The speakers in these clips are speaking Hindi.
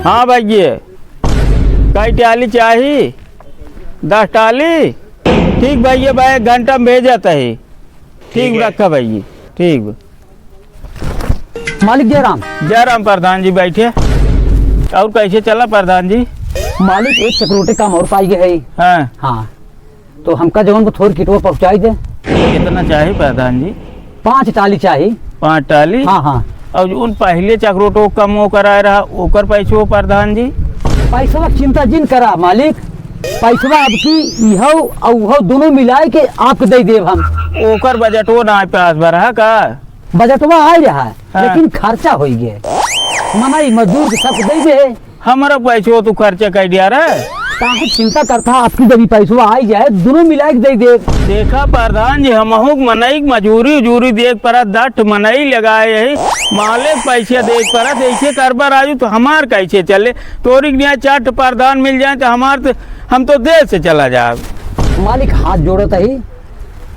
हाँ भैया, कई टाली चाहिए? 10 टाली। ठीक भैया, भाई 1 घंटा में भेज जाता है। ठीक रखा भैया, ठीक। मालिक जयराम। जयराम प्रधान जी बैठे। और कैसे चला प्रधान जी? मालिक एक चक्रोटे काम और पाई गए है। हाँ हाँ, तो हमका जवन को थोड़ी किटवा पहुँचाई दे। कितना चाहिए प्रधान जी? 5 टाली चाहिए। 5 टाली? हाँ हाँ। और उन पहले चक्रोटो कम वो कराए रहा ओकर पैसे हो प्रधान जी? पैसा चिंता जिन करा मालिक, पैसा अब की इहो और उहो दोनों मिलाए के आपके दे देव हम। ओकर बजटो ना पास भरा का? बजटवा आ रहा है। हाँ। लेकिन खर्चा हो गया, मनाई मजदूर के सब दे दे। हमारा पैसे तू खर्चा कर दिया रे। काहे चिंता करता, आपकी जब पैसा आ जाए दोनों मिला के दे दे। देखा प्रधान जी, हमहू मनई मजूरी उजूरी देख पर दट मनई लगाए है, माले पैसे देख पर ऐसे करबा राजू तो हमार कैसे चले? तोरी यहाँ 4 प्रधान मिल जाए तो हम तो देश से चला जाए। मालिक हाथ जोड़ता ही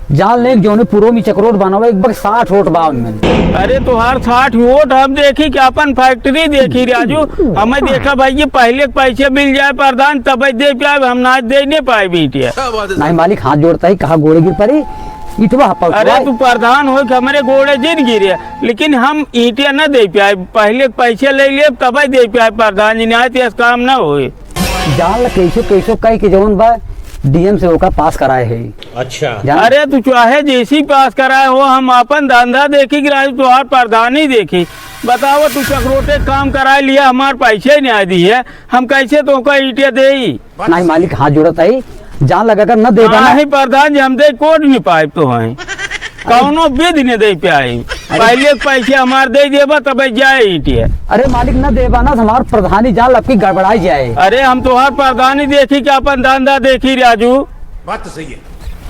जान ले जो पूरो में चक्रोट बनावा एक बार 60 वोट बावन में। अरे तुहार 60 वोट हम देखी कि अपन फैक्ट्री देखी राजू, हमें देखा भाई पहले पैसे मिल जाए प्रधान तब दे पाए, हम ना दे नहीं पाए बेटिया। नहीं मालिक हाथ जोड़ता ही, कहा गोड़े गिर पड़ी इतवा। अरे तू प्रधान हो कि हमारे गोड़े जिन गिरे, लेकिन हम ईटिया न दे पाए, पहले पैसे ले लिए तब दे पाए प्रधान जी, नहीं काम न हो। जान कैसो कह के जवन बा डीएम से होकर पास कराए है। अच्छा। अरे तू चाहे जैसी पास कराए हो, हम अपन धंधा देखी कि तुहार प्रधान ही देखी। बताओ तू चक्रोटे काम कराए लिया, हमारे पैसे ही नहीं दी है, हम कैसे तो ईटिया दे? नहीं मालिक हाथ जोड़ता ही, जान लगा कर न दे पाना नहीं प्रधान जी, हम दे कोड नहीं पाए तो हैं कौनो विधि नहीं दे पाए, पहले पैसे हमारे दे देबा तब जाए ईटिया। अरे मालिक न दे पाना, हमार प्रधानी जान लग की गड़बड़ाई जाए। अरे हम तुहार प्रधानी देखी कि अपन धंधा देखी राजू। बात तो सही है।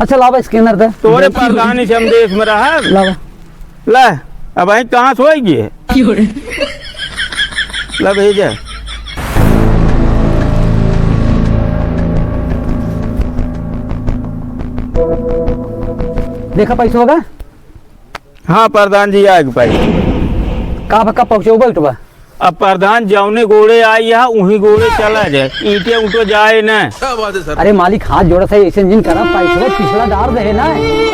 अच्छा लावा स्कैनर दे। तोरे प्रधानी से हम देश में रहा। लावा ला अब आई कहाँ सोएगी? ला भेजा। देखा पैसा होगा? हाँ प्रधान जी आ पाई। का भक्का पहुँचे बैठवा। अब प्रधान जौने गोड़े आई यहाँ वही गोड़े चला जाए, ईटे उठो जाए न। क्या बात है सर? अरे मालिक हाथ जोड़ा था ऐसे जिन करा पैसा पिछला डार दे ना।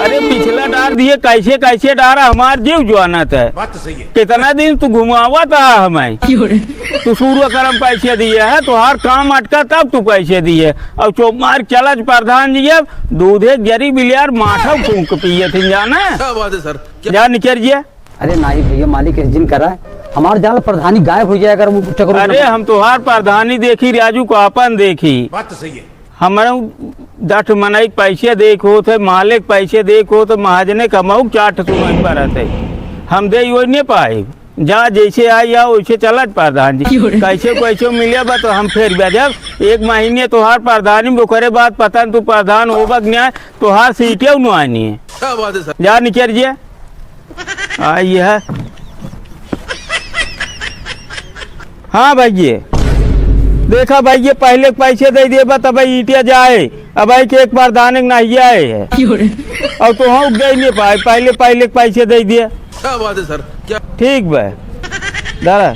अरे पिछला डार दिए कैसे कैसे डारा, हमार जीव जुआना था। बात तो सही है। कितना दिन तू घुमावा था हमें? तू सूर्य करम पैसे दिए है, तो हर काम अटका तब तू पैसे दिए। अब चौप मार चला प्रधान जी, अब दूधे जरी बिलियार माठा फूक पिए थे जाना। क्या बात है सर? जा निकल जिया। अरे नहीं भैया मालिक जिन करा हमारे जाल प्रधानी गायब हो जाए अगर वो चक्रोट। अरे हम तुहार प्रधानी देखी राजू को अपन देखी। बात तो सही है। हमारे दठ मनई पैसे देखो थे, मालिक पैसे देखो तो महाजने कमाऊ 4 तुम्हें पर थे, हम दे वो नहीं पाए। जा जैसे आई या वैसे चला प्रधान जी, कैसे कैसे मिले बा तो हम फिर जब 1 महीने तुहार प्रधानी में करे बात पता तू प्रधान होगा न्याय तुहार सीटें न आनी है। क्या बात है सर? जा निकल जिया। आई है। हाँ भैया देखा भैया, पहले पैसे दे देबा तब ईटिया जाए, अब आई के एक बार दाने नहीं आए है और तो हम दे नहीं पाए, पहले पैसे दे दिए। क्या बात है सर? क्या ठीक भाई दादा।